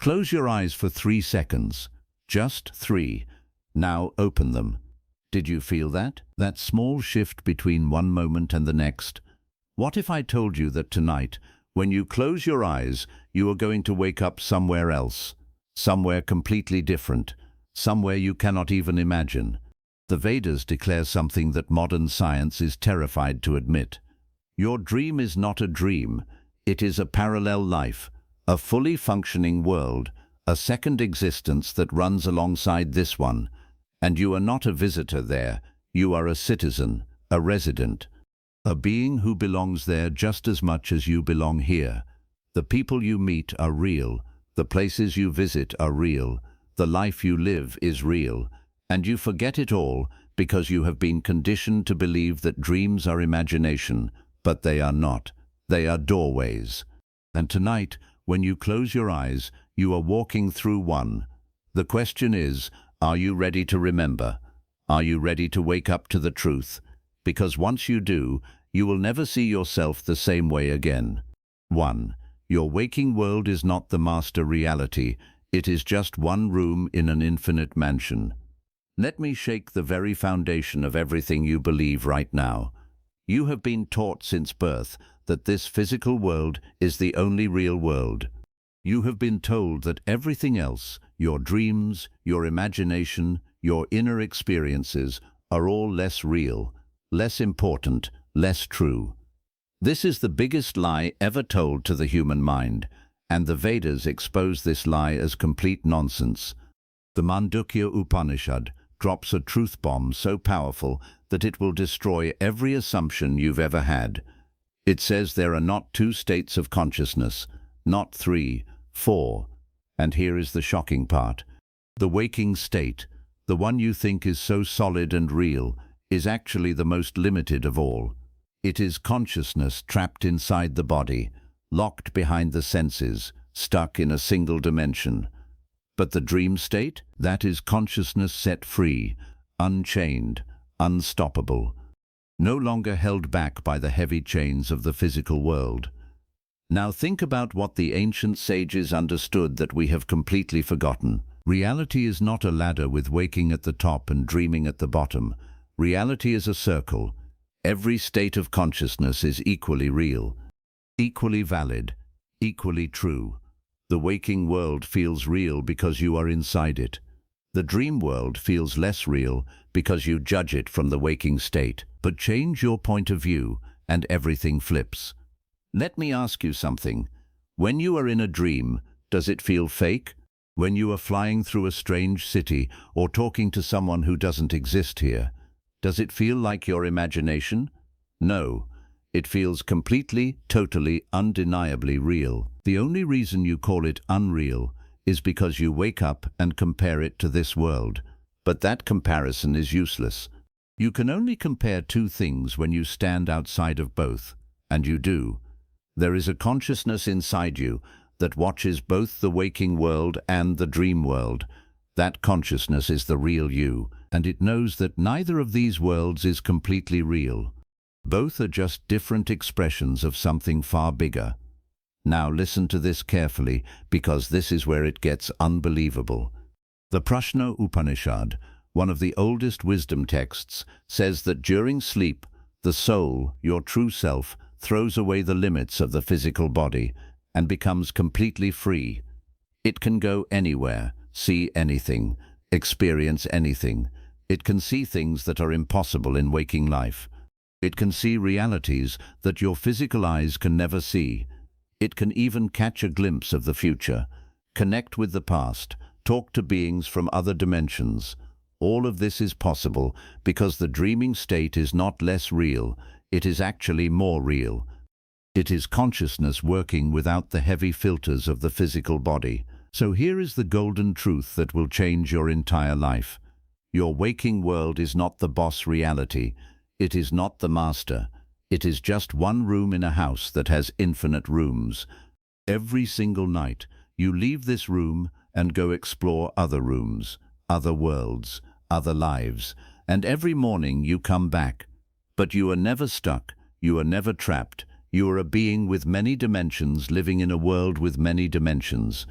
Close your eyes for 3 seconds. Just 3. Now open them. Did you feel that? That small shift between one moment and the next? What if I told you that tonight, when you close your eyes, you are going to wake up somewhere else, somewhere completely different, somewhere you cannot even imagine? The Vedas declare something that modern science is terrified to admit. Your dream is not a dream. It is a parallel life, a fully functioning world, a second existence that runs alongside this one. And you are not a visitor there. You are a citizen, a resident, a being who belongs there just as much as you belong here. The people you meet are real. The places you visit are real. The life you live is real. And you forget it all because you have been conditioned to believe that dreams are imagination, but they are not. They are doorways. And tonight, when you close your eyes, you are walking through one. The question is, are you ready to remember? Are you ready to wake up to the truth? Because once you do, you will never see yourself the same way again. 1. Your waking world is not the master reality. It is just one room in an infinite mansion. Let me shake the very foundation of everything you believe right now. You have been taught since birth that this physical world is the only real world. You have been told that everything else, your dreams, your imagination, your inner experiences, are all less real, less important, less true. This is the biggest lie ever told to the human mind, and the Vedas expose this lie as complete nonsense. The Mandukya Upanishad drops a truth bomb so powerful that it will destroy every assumption you've ever had. It says there are not 2 states of consciousness, not 3, 4. And here is the shocking part. The waking state, the one you think is so solid and real, is actually the most limited of all. It is consciousness trapped inside the body, locked behind the senses, stuck in a single dimension. But the dream state, that is consciousness set free, unchained, unstoppable, no longer held back by the heavy chains of the physical world. Now think about what the ancient sages understood that we have completely forgotten. Reality is not a ladder with waking at the top and dreaming at the bottom. Reality is a circle. Every state of consciousness is equally real, equally valid, equally true. The waking world feels real because you are inside it. The dream world feels less real because you judge it from the waking state. But change your point of view and everything flips. Let me ask you something. When you are in a dream, does it feel fake? When you are flying through a strange city or talking to someone who doesn't exist here, does it feel like your imagination? No. It feels completely, totally, undeniably real. The only reason you call it unreal is because you wake up and compare it to this world. But that comparison is useless. You can only compare 2 things when you stand outside of both, and you do. There is a consciousness inside you that watches both the waking world and the dream world. That consciousness is the real you, and it knows that neither of these worlds is completely real. Both are just different expressions of something far bigger. Now listen to this carefully, because this is where it gets unbelievable. The Prashna Upanishad, one of the oldest wisdom texts, says that during sleep, the soul, your true self, throws away the limits of the physical body and becomes completely free. It can go anywhere, see anything, experience anything. It can see things that are impossible in waking life. It can see realities that your physical eyes can never see. It can even catch a glimpse of the future, connect with the past, talk to beings from other dimensions. All of this is possible because the dreaming state is not less real, it is actually more real. It is consciousness working without the heavy filters of the physical body. So here is the golden truth that will change your entire life. Your waking world is not the boss reality. It is not the master. It is just one room in a house that has infinite rooms. Every single night, you leave this room and go explore other rooms, other worlds, other lives, and every morning you come back. But you are never stuck, you are never trapped, you are a being with many dimensions living in a world with many dimensions.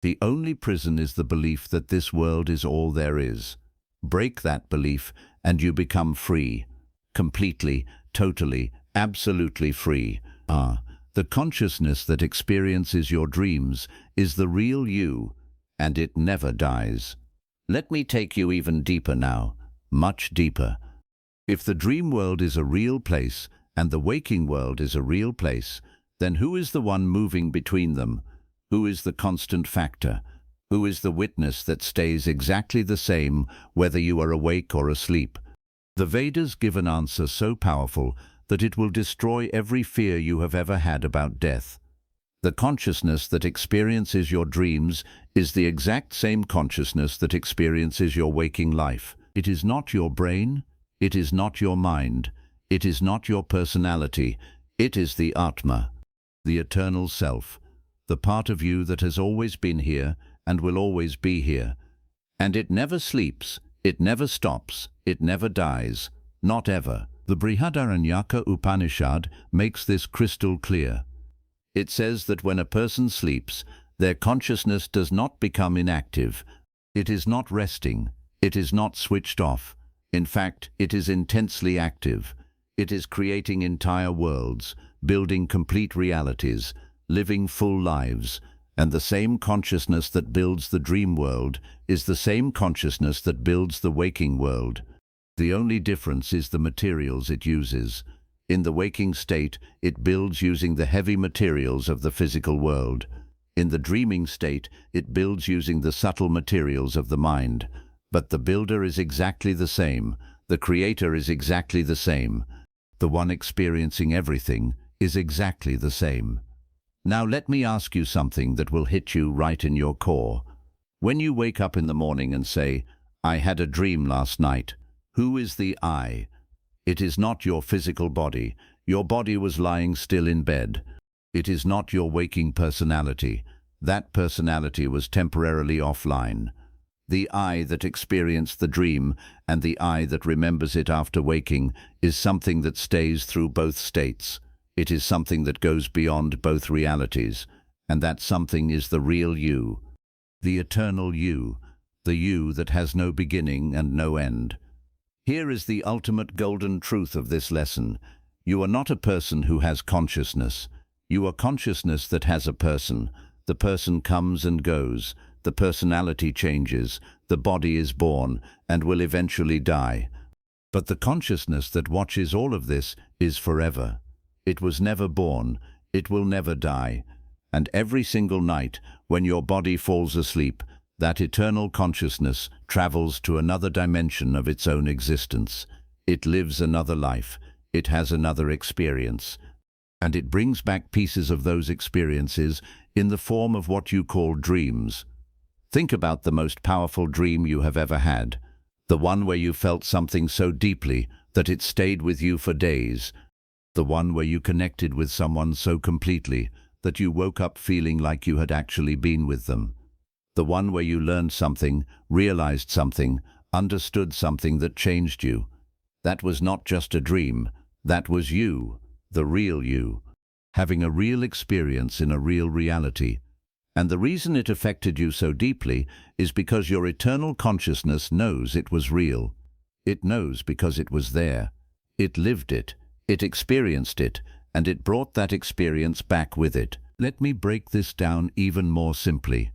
The only prison is the belief that this world is all there is. Break that belief and you become free. Completely, totally, absolutely free. The consciousness that experiences your dreams is the real you, and it never dies. Let me take you even deeper now, much deeper. If the dream world is a real place and the waking world is a real place, then who is the one moving between them? Who is the constant factor? Who is the witness that stays exactly the same whether you are awake or asleep? The Vedas give an answer so powerful that it will destroy every fear you have ever had about death. The consciousness that experiences your dreams is the exact same consciousness that experiences your waking life. It is not your brain, it is not your mind, it is not your personality, it is the Atma, the eternal self, the part of you that has always been here and will always be here. And it never sleeps, it never stops, it never dies, not ever. The Bṛihadāraṇyaka Upanishad makes this crystal clear. It says that when a person sleeps, their consciousness does not become inactive. It is not resting, it is not switched off. In fact, it is intensely active. It is creating entire worlds, building complete realities, living full lives, and the same consciousness that builds the dream world is the same consciousness that builds the waking world. The only difference is the materials it uses. In the waking state, it builds using the heavy materials of the physical world. In the dreaming state, it builds using the subtle materials of the mind. But the builder is exactly the same. The creator is exactly the same. The one experiencing everything is exactly the same. Now let me ask you something that will hit you right in your core. When you wake up in the morning and say, "I had a dream last night," who is the I? It is not your physical body. Your body was lying still in bed. It is not your waking personality. That personality was temporarily offline. The I that experienced the dream and the I that remembers it after waking is something that stays through both states. It is something that goes beyond both realities, and that something is the real you, the eternal you, the you that has no beginning and no end. Here is the ultimate golden truth of this lesson. You are not a person who has consciousness. You are consciousness that has a person. The person comes and goes. The personality changes. The body is born and will eventually die. But the consciousness that watches all of this is forever. It was never born. It will never die. And every single night, when your body falls asleep, that eternal consciousness travels to another dimension of its own existence. It lives another life. It has another experience. And it brings back pieces of those experiences in the form of what you call dreams. Think about the most powerful dream you have ever had. The one where you felt something so deeply that it stayed with you for days. The one where you connected with someone so completely that you woke up feeling like you had actually been with them. The one where you learned something, realized something, understood something that changed you. That was not just a dream. That was you, the real you, having a real experience in a real reality. And the reason it affected you so deeply is because your eternal consciousness knows it was real. It knows because it was there. It lived it. It experienced it, and it brought that experience back with it. Let me break this down even more simply.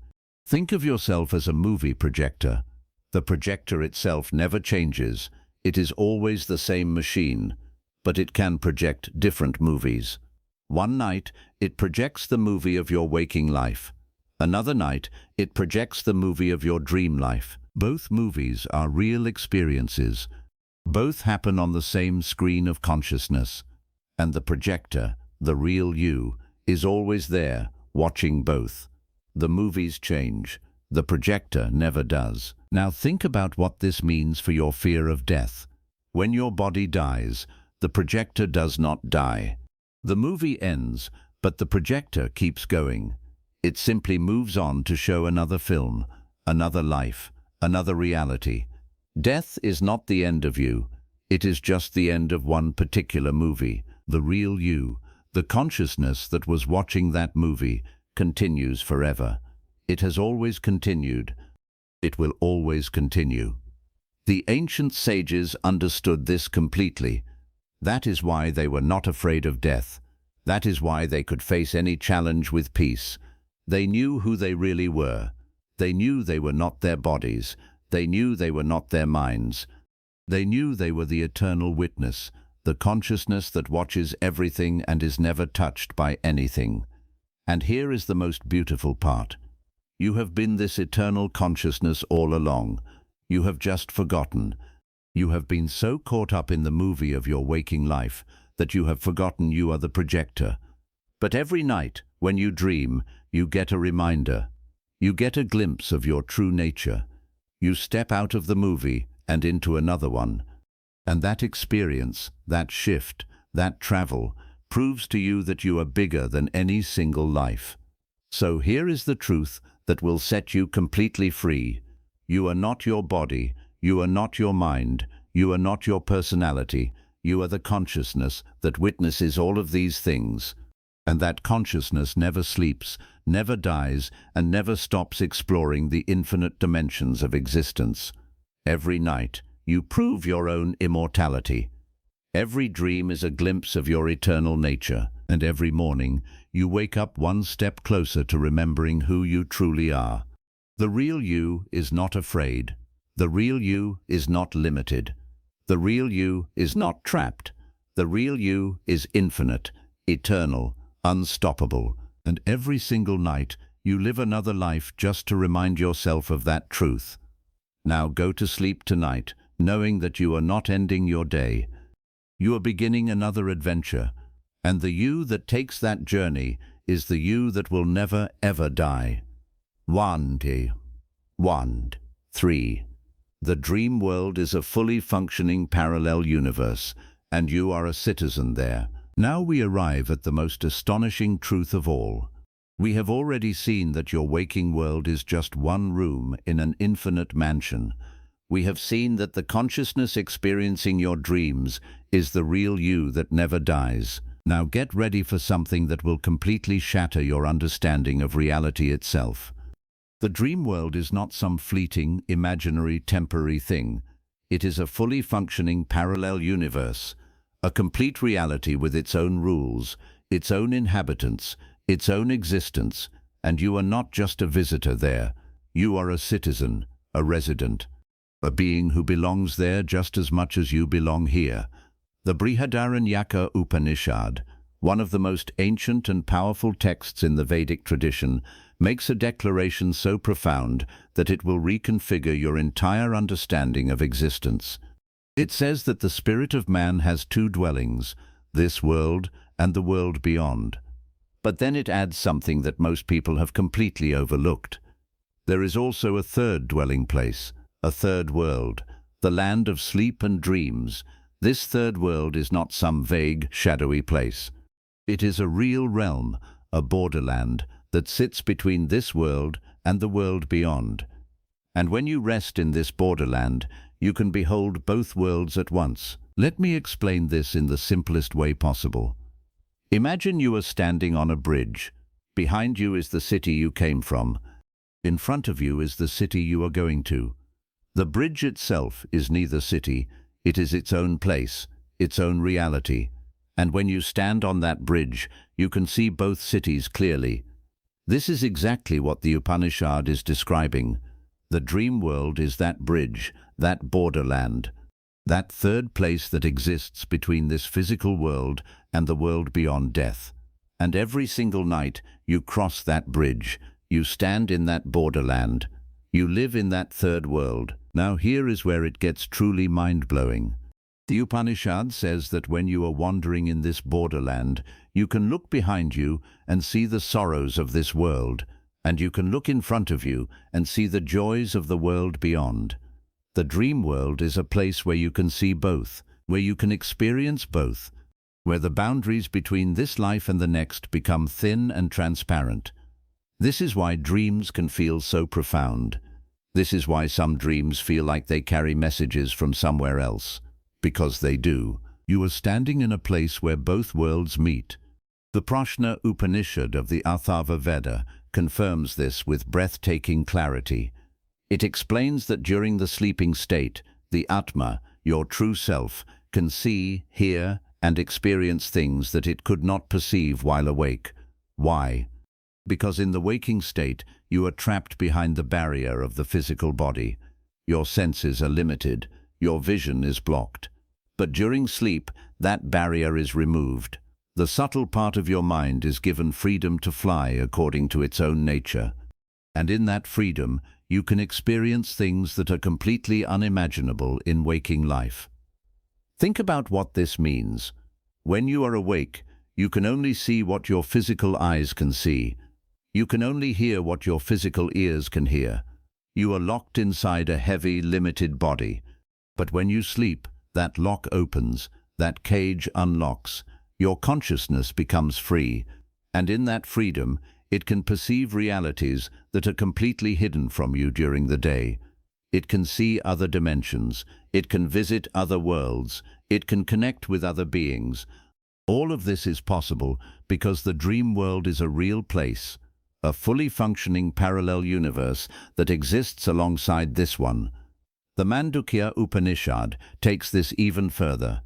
Think of yourself as a movie projector. The projector itself never changes. It is always the same machine, but it can project different movies. One night, it projects the movie of your waking life. Another night, it projects the movie of your dream life. Both movies are real experiences. Both happen on the same screen of consciousness. And the projector, the real you, is always there, watching both. The movies change. The projector never does. Now think about what this means for your fear of death. When your body dies, the projector does not die. The movie ends, but the projector keeps going. It simply moves on to show another film, another life, another reality. Death is not the end of you. It is just the end of one particular movie. The real you, the consciousness that was watching that movie, continues forever. It has always continued. It will always continue. The ancient sages understood this completely. That is why they were not afraid of death. That is why they could face any challenge with peace. They knew who they really were. They knew they were not their bodies. They knew they were not their minds. They knew they were the eternal witness, the consciousness that watches everything and is never touched by anything. And here is the most beautiful part. You have been this eternal consciousness all along. You have just forgotten. You have been so caught up in the movie of your waking life that you have forgotten you are the projector. But every night, when you dream, you get a reminder. You get a glimpse of your true nature. You step out of the movie and into another one. And that experience, that shift, that travel, proves to you that you are bigger than any single life. So here is the truth that will set you completely free. You are not your body. You are not your mind. You are not your personality. You are the consciousness that witnesses all of these things. And that consciousness never sleeps, never dies, and never stops exploring the infinite dimensions of existence. Every night, you prove your own immortality. Every dream is a glimpse of your eternal nature, and every morning, you wake up one step closer to remembering who you truly are. The real you is not afraid. The real you is not limited. The real you is not trapped. The real you is infinite, eternal, unstoppable, and every single night you live another life just to remind yourself of that truth. Now go to sleep tonight, knowing that you are not ending your day. You are beginning another adventure, and the you that takes that journey is the you that will never ever die. 1, 3. The dream world is a fully functioning parallel universe, and you are a citizen there. Now we arrive at the most astonishing truth of all. We have already seen that your waking world is just one room in an infinite mansion. We have seen that the consciousness experiencing your dreams is the real you that never dies. Now get ready for something that will completely shatter your understanding of reality itself. The dream world is not some fleeting, imaginary, temporary thing. It is a fully functioning parallel universe, a complete reality with its own rules, its own inhabitants, its own existence, and you are not just a visitor there. You are a citizen, a resident, a being who belongs there just as much as you belong here. The Bṛihadāraṇyaka Upanishad, one of the most ancient and powerful texts in the Vedic tradition, makes a declaration so profound that it will reconfigure your entire understanding of existence. It says that the spirit of man has two dwellings, this world and the world beyond. But then it adds something that most people have completely overlooked. There is also a third dwelling place, a third world, the land of sleep and dreams. This third world is not some vague, shadowy place. It is a real realm, a borderland, that sits between this world and the world beyond. And when you rest in this borderland, you can behold both worlds at once. Let me explain this in the simplest way possible. Imagine you are standing on a bridge. Behind you is the city you came from. In front of you is the city you are going to. The bridge itself is neither city, it is its own place, its own reality. And when you stand on that bridge, you can see both cities clearly. This is exactly what the Upanishad is describing. The dream world is that bridge, that borderland, that third place that exists between this physical world and the world beyond death. And every single night you cross that bridge, you stand in that borderland, you live in that third world. Now here is where it gets truly mind-blowing. The Upanishad says that when you are wandering in this borderland, you can look behind you and see the sorrows of this world, and you can look in front of you and see the joys of the world beyond. The dream world is a place where you can see both, where you can experience both, where the boundaries between this life and the next become thin and transparent. This is why dreams can feel so profound. This is why some dreams feel like they carry messages from somewhere else. Because they do. You are standing in a place where both worlds meet. The Prashna Upanishad of the Atharva Veda confirms this with breathtaking clarity. It explains that during the sleeping state, the Atma, your true self, can see, hear, and experience things that it could not perceive while awake. Why? Because in the waking state, you are trapped behind the barrier of the physical body. Your senses are limited, your vision is blocked. But during sleep, that barrier is removed. The subtle part of your mind is given freedom to fly according to its own nature. And in that freedom, you can experience things that are completely unimaginable in waking life. Think about what this means. When you are awake, you can only see what your physical eyes can see. You can only hear what your physical ears can hear. You are locked inside a heavy, limited body. But when you sleep, that lock opens, that cage unlocks, your consciousness becomes free, and in that freedom, it can perceive realities that are completely hidden from you during the day. It can see other dimensions, it can visit other worlds, it can connect with other beings. All of this is possible because the dream world is a real place, a fully functioning parallel universe that exists alongside this one. The Mandukya Upanishad takes this even further.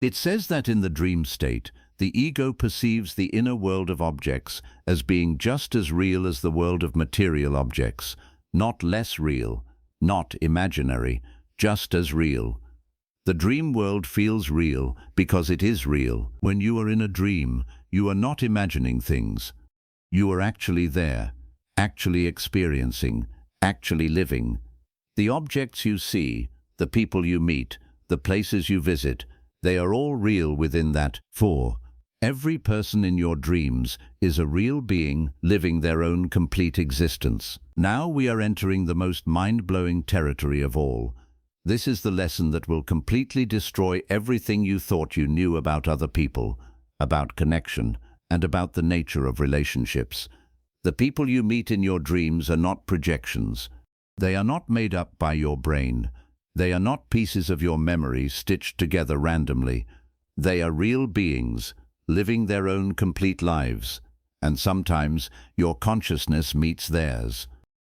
It says that in the dream state, the ego perceives the inner world of objects as being just as real as the world of material objects, not less real, not imaginary, just as real. The dream world feels real because it is real. When you are in a dream, you are not imagining things. You are actually there, actually experiencing, actually living. The objects you see, the people you meet, the places you visit, they are all real within that. 4. Every person in your dreams is a real being living their own complete existence. Now we are entering the most mind-blowing territory of all. This is the lesson that will completely destroy everything you thought you knew about other people, about connection, and about the nature of relationships. The people you meet in your dreams are not projections. They are not made up by your brain. They are not pieces of your memory stitched together randomly. They are real beings, living their own complete lives. And sometimes your consciousness meets theirs.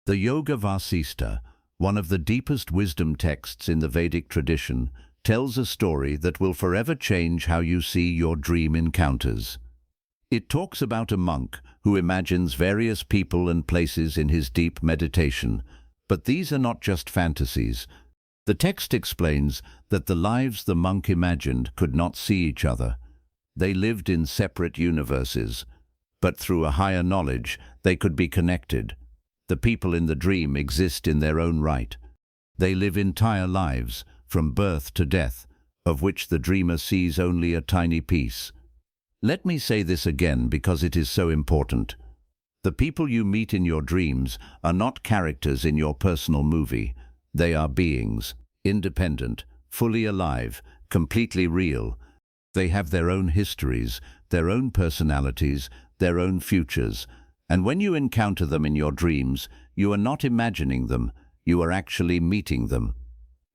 The Yoga Vasista, one of the deepest wisdom texts in the Vedic tradition, tells a story that will forever change how you see your dream encounters. It talks about a monk who imagines various people and places in his deep meditation. But these are not just fantasies. The text explains that the lives the monk imagined could not see each other. They lived in separate universes, but through a higher knowledge, they could be connected. The people in the dream exist in their own right. They live entire lives, from birth to death, of which the dreamer sees only a tiny piece. Let me say this again because it is so important. The people you meet in your dreams are not characters in your personal movie. They are beings, independent, fully alive, completely real. They have their own histories, their own personalities, their own futures. And when you encounter them in your dreams, you are not imagining them, you are actually meeting them.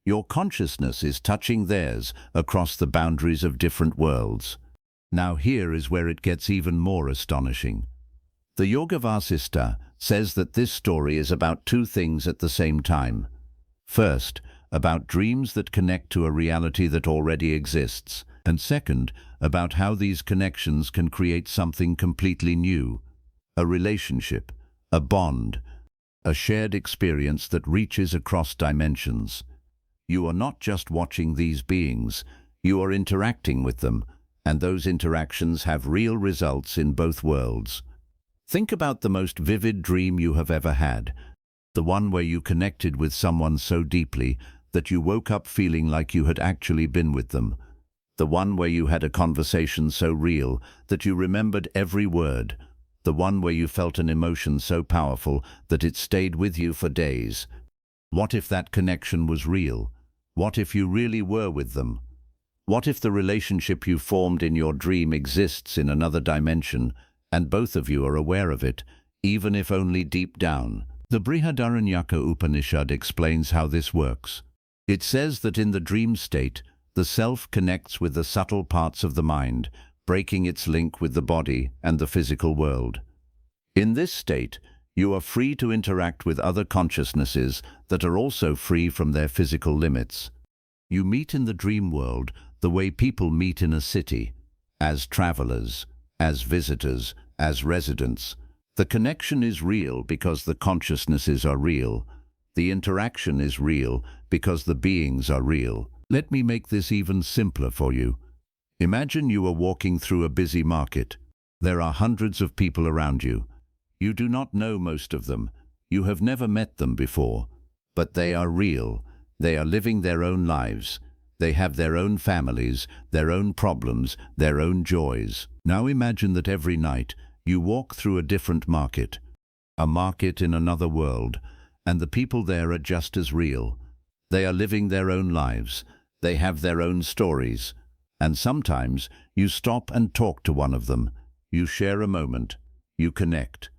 Your consciousness is touching theirs across the boundaries of different worlds. Now here is where it gets even more astonishing. The Yoga Vasista says that this story is about two things at the same time. First, about dreams that connect to a reality that already exists, and second, about how these connections can create something completely new, a relationship, a bond, a shared experience that reaches across dimensions. You are not just watching these beings, you are interacting with them, and those interactions have real results in both worlds. Think about the most vivid dream you have ever had, the one where you connected with someone so deeply that you woke up feeling like you had actually been with them, the one where you had a conversation so real that you remembered every word, the one where you felt an emotion so powerful that it stayed with you for days. What if that connection was real? What if you really were with them? What if the relationship you formed in your dream exists in another dimension, and both of you are aware of it, even if only deep down? The Bṛihadāraṇyaka Upanishad explains how this works. It says that in the dream state, the self connects with the subtle parts of the mind, breaking its link with the body and the physical world. In this state, You are free to interact with other consciousnesses that are also free from their physical limits. You meet in the dream world the way people meet in a city, as travelers, as visitors, as residents. The connection is real because the consciousnesses are real. The interaction is real because the beings are real. Let me make this even simpler for you. Imagine you are walking through a busy market. There are hundreds of people around you. You do not know most of them. You have never met them before. But they are real. They are living their own lives. They have their own families, their own problems, their own joys. Now imagine that every night you walk through a different market, a market in another world, and the people there are just as real. They are living their own lives. They have their own stories. And sometimes you stop and talk to one of them. You share a moment. You connect.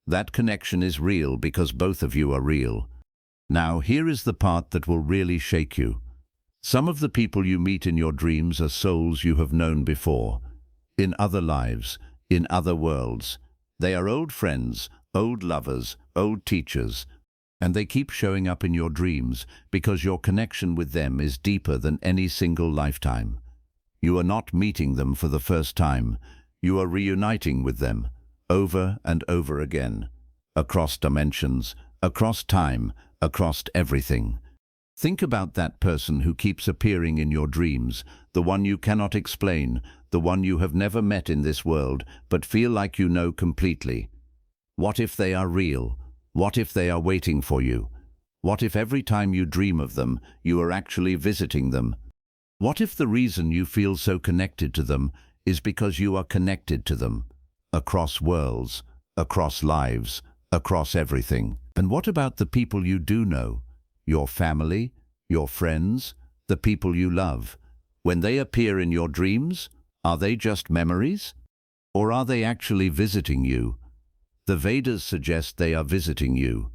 That connection is real because both of you are real. Now here is the part that will really shake you. Some of the people you meet in your dreams are souls you have known before, in other lives, in other worlds. They are old friends, old lovers, old teachers, and they keep showing up in your dreams because your connection with them is deeper than any single lifetime. You are not meeting them for the first time. You are reuniting with them, over and over again, across dimensions, across time, across everything. Think about that person who keeps appearing in your dreams, the one you cannot explain, the one you have never met in this world, but feel like you know completely. What if they are real? What if they are waiting for you? What if every time you dream of them, you are actually visiting them? What if the reason you feel so connected to them is because you are connected to them, across worlds, across lives, across everything? And what about the people you do know? Your family, your friends, the people you love. When they appear in your dreams, are they just memories? Or are they actually visiting you? The Vedas suggest they are visiting you.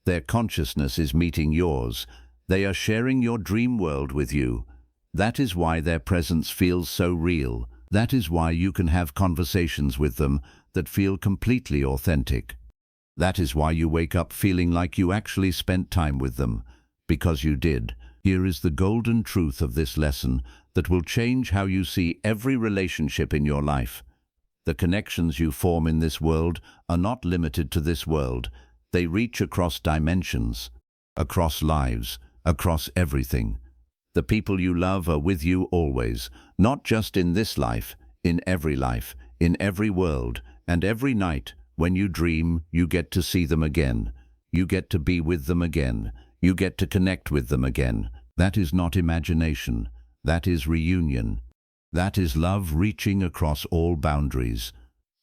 Their consciousness is meeting yours. They are sharing your dream world with you. That is why their presence feels so real. That is why you can have conversations with them that feel completely authentic. That is why you wake up feeling like you actually spent time with them. Because you did. Here is the golden truth of this lesson that will change how you see every relationship in your life. The connections you form in this world are not limited to this world. They reach across dimensions, across lives, across everything. The people you love are with you always, not just in this life, in every world, and every night. When you dream, you get to see them again. You get to be with them again. You get to connect with them again. That is not imagination. That is reunion. That is love reaching across all boundaries.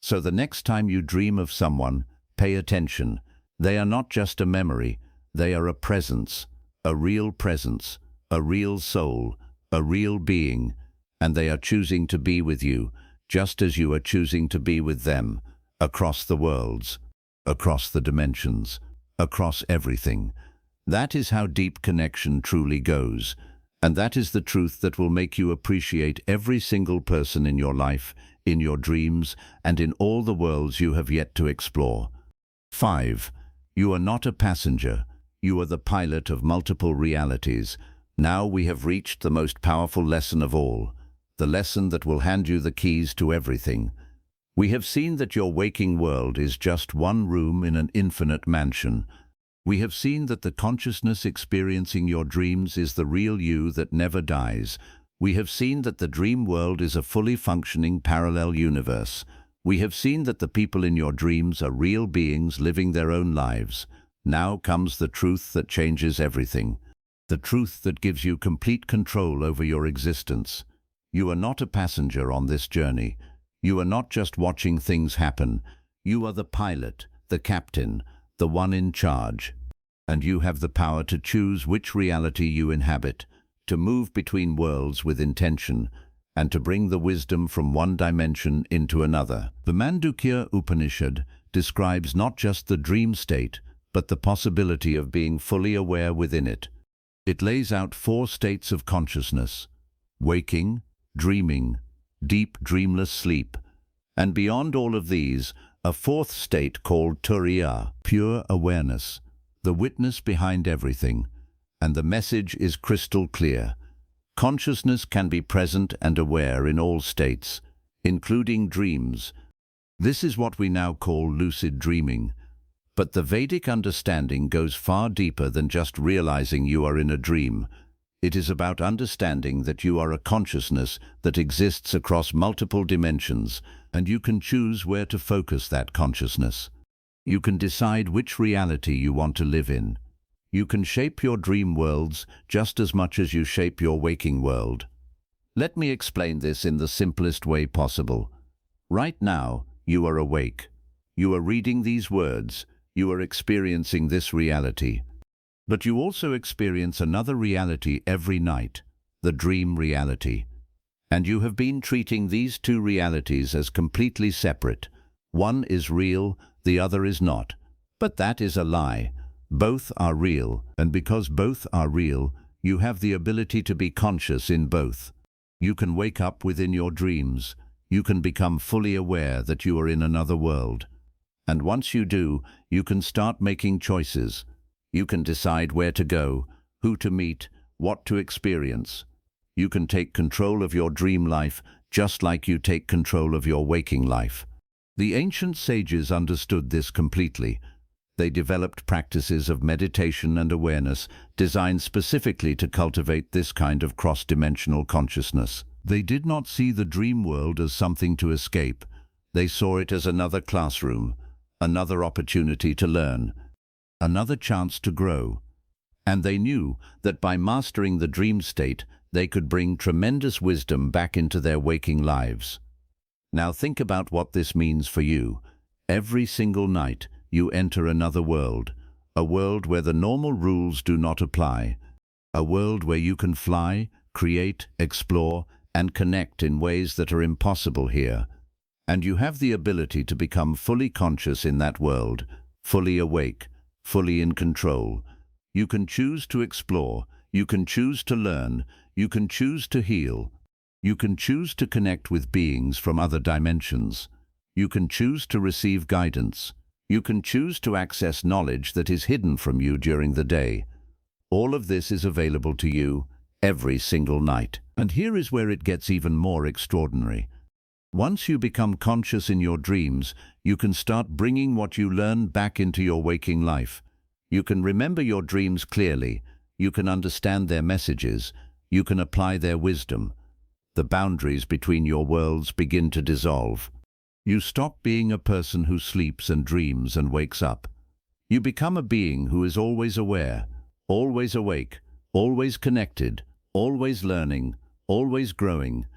So the next time you dream of someone, pay attention. They are not just a memory. They are a presence, a real soul, a real being, and they are choosing to be with you, just as you are choosing to be with them, across the worlds, across the dimensions, across everything. That is how deep connection truly goes, and that is the truth that will make you appreciate every single person in your life, in your dreams, and in all the worlds you have yet to explore. 5. You are not a passenger. You are the pilot of multiple realities. Now we have reached the most powerful lesson of all, the lesson that will hand you the keys to everything. We have seen that your waking world is just one room in an infinite mansion. We have seen that the consciousness experiencing your dreams is the real you that never dies. We have seen that the dream world is a fully functioning parallel universe. We have seen that the people in your dreams are real beings living their own lives. Now comes the truth that changes everything. The truth that gives you complete control over your existence. You are not a passenger on this journey. You are not just watching things happen. You are the pilot, the captain, the one in charge. And you have the power to choose which reality you inhabit, to move between worlds with intention, and to bring the wisdom from one dimension into another. The Mandukya Upanishad describes not just the dream state, but the possibility of being fully aware within it. It lays out 4 states of consciousness: waking, dreaming, deep dreamless sleep. And beyond all of these, a fourth state called Turiya, pure awareness, the witness behind everything, and the message is crystal clear. Consciousness can be present and aware in all states, including dreams. This is what we now call lucid dreaming. But the Vedic understanding goes far deeper than just realizing you are in a dream. It is about understanding that you are a consciousness that exists across multiple dimensions, and you can choose where to focus that consciousness. You can decide which reality you want to live in. You can shape your dream worlds just as much as you shape your waking world. Let me explain this in the simplest way possible. Right now, you are awake. You are reading these words. You are experiencing this reality. But you also experience another reality every night, the dream reality. And you have been treating these two realities as completely separate. One is real, the other is not. But that is a lie. Both are real, and because both are real, you have the ability to be conscious in both. You can wake up within your dreams. You can become fully aware that you are in another world. And once you do, you can start making choices. You can decide where to go, who to meet, what to experience. You can take control of your dream life just like you take control of your waking life. The ancient sages understood this completely. They developed practices of meditation and awareness designed specifically to cultivate this kind of cross-dimensional consciousness. They did not see the dream world as something to escape. They saw it as another classroom, another opportunity to learn, another chance to grow. And they knew that by mastering the dream state, they could bring tremendous wisdom back into their waking lives. Now think about what this means for you. Every single night, you enter another world, a world where the normal rules do not apply, a world where you can fly, create, explore, and connect in ways that are impossible here. And you have the ability to become fully conscious in that world, fully awake, fully in control. You can choose to explore, you can choose to learn, you can choose to heal, you can choose to connect with beings from other dimensions. You can choose to receive guidance. You can choose to access knowledge that is hidden from you during the day. All of this is available to you every single night. And here is where it gets even more extraordinary. Once you become conscious in your dreams, you can start bringing what you learn back into your waking life. You can remember your dreams clearly. You can understand their messages. You can apply their wisdom. The boundaries between your worlds begin to dissolve. You stop being a person who sleeps and dreams and wakes up. You become a being who is always aware, always awake, always connected, always learning, always growing,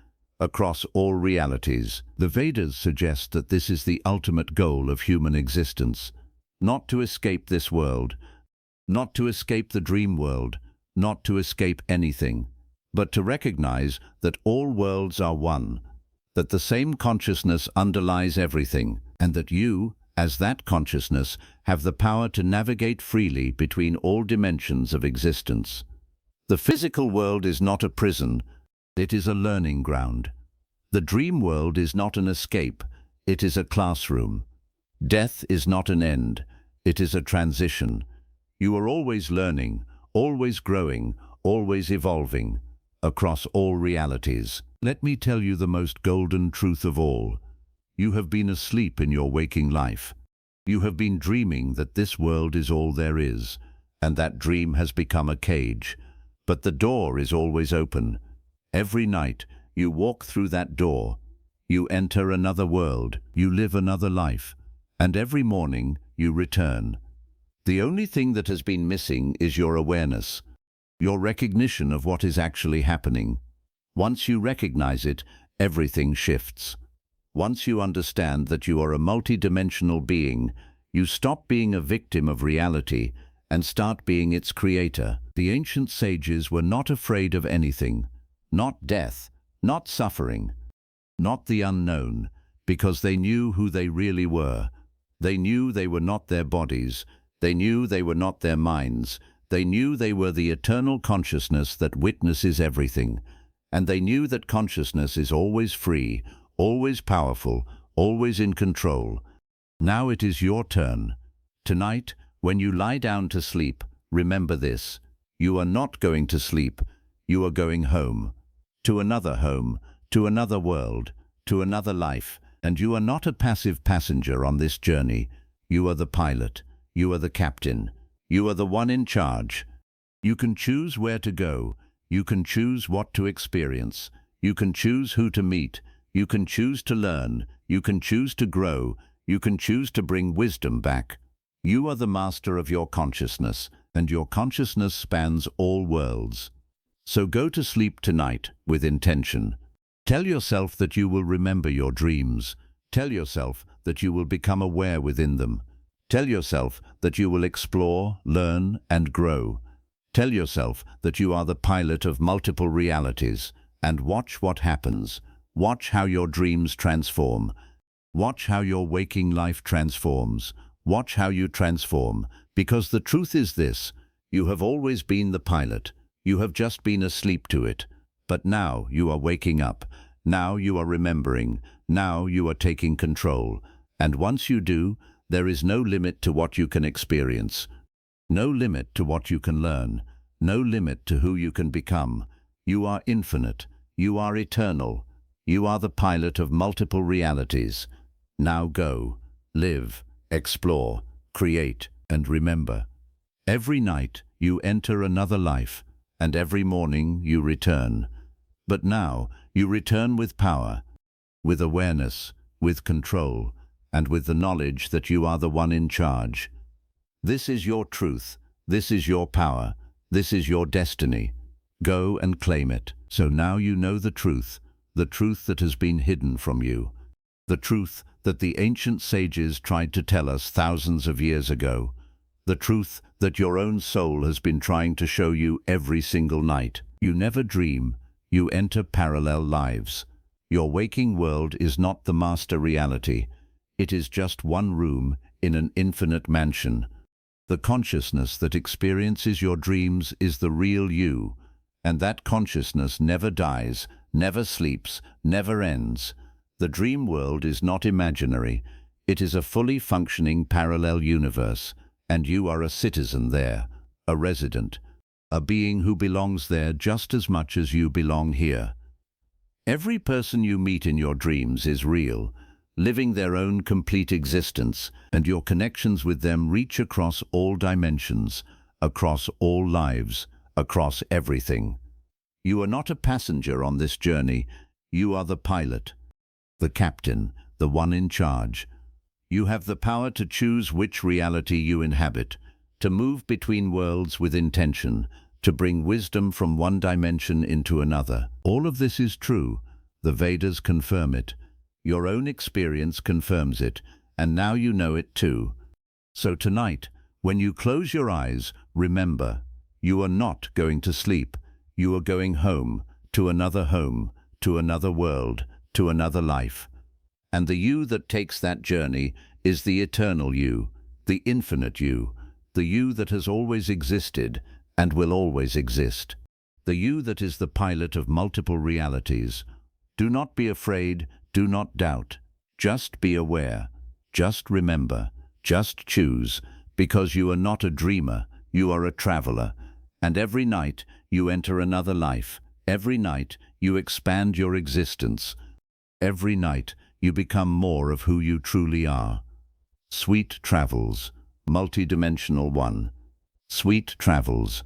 across all realities. The Vedas suggest that this is the ultimate goal of human existence. Not to escape this world, not to escape the dream world, not to escape anything, but to recognize that all worlds are one, that the same consciousness underlies everything, and that you, as that consciousness, have the power to navigate freely between all dimensions of existence. The physical world is not a prison, it is a learning ground. The dream world is not an escape, it is a classroom. Death is not an end, it is a transition. You are always learning, always growing, always evolving, across all realities. Let me tell you the most golden truth of all. You have been asleep in your waking life. You have been dreaming that this world is all there is, and that dream has become a cage. But the door is always open. Every night, you walk through that door. You enter another world, you live another life, and every morning you return. The only thing that has been missing is your awareness, your recognition of what is actually happening. Once you recognize it, everything shifts. Once you understand that you are a multidimensional being, you stop being a victim of reality and start being its creator. The ancient sages were not afraid of anything, not death, not suffering, not the unknown, because they knew who they really were. They knew they were not their bodies. They knew they were not their minds. They knew they were the eternal consciousness that witnesses everything. And they knew that consciousness is always free, always powerful, always in control. Now it is your turn. Tonight, when you lie down to sleep, remember this. You are not going to sleep. You are going home. To another world, to another life. And you are not a passive passenger on this journey. You are the pilot. You are the captain. You are the one in charge. You can choose where to go. You can choose what to experience. You can choose who to meet. You can choose to learn. You can choose to grow. You can choose to bring wisdom back. You are the master of your consciousness, and your consciousness spans all worlds. So go to sleep tonight with intention. Tell yourself that you will remember your dreams. Tell yourself that you will become aware within them. Tell yourself that you will explore, learn, and grow. Tell yourself that you are the pilot of multiple realities, and watch what happens. Watch how your dreams transform. Watch how your waking life transforms. Watch how you transform, because the truth is this: you have always been the pilot. You have just been asleep to it. But now you are waking up. Now you are remembering. Now you are taking control. And once you do, there is no limit to what you can experience. No limit to what you can learn. No limit to who you can become. You are infinite. You are eternal. You are the pilot of multiple realities. Now go, live, explore, create, and remember. Every night you enter another life, and every morning you return. But now you return with power, with awareness, with control, and with the knowledge that you are the one in charge. This is your truth. This is your power. This is your destiny. Go and claim it. So now you know the truth that has been hidden from you, the truth that the ancient sages tried to tell us thousands of years ago, the truth that your own soul has been trying to show you every single night. You never dream. You enter parallel lives. Your waking world is not the master reality. It is just one room in an infinite mansion. The consciousness that experiences your dreams is the real you, and that consciousness never dies, never sleeps, never ends. The dream world is not imaginary. It is a fully functioning parallel universe, and you are a citizen there, a resident, a being who belongs there just as much as you belong here. Every person you meet in your dreams is real, living their own complete existence, and your connections with them reach across all dimensions, across all lives, across everything. You are not a passenger on this journey. You are the pilot, the captain, the one in charge. You have the power to choose which reality you inhabit, to move between worlds with intention, to bring wisdom from one dimension into another. All of this is true. The Vedas confirm it. Your own experience confirms it, and now you know it too. So tonight, when you close your eyes, remember, you are not going to sleep. You are going home, to another world, to another life. And the you that takes that journey is the eternal you, the infinite you, the you that has always existed and will always exist, the you that is the pilot of multiple realities. Do not be afraid, do not doubt, just be aware, just remember, just choose, because you are not a dreamer, you are a traveler, and every night you enter another life, every night you expand your existence, every night you become more of who you truly are. Sweet travels, multidimensional one. Sweet travels.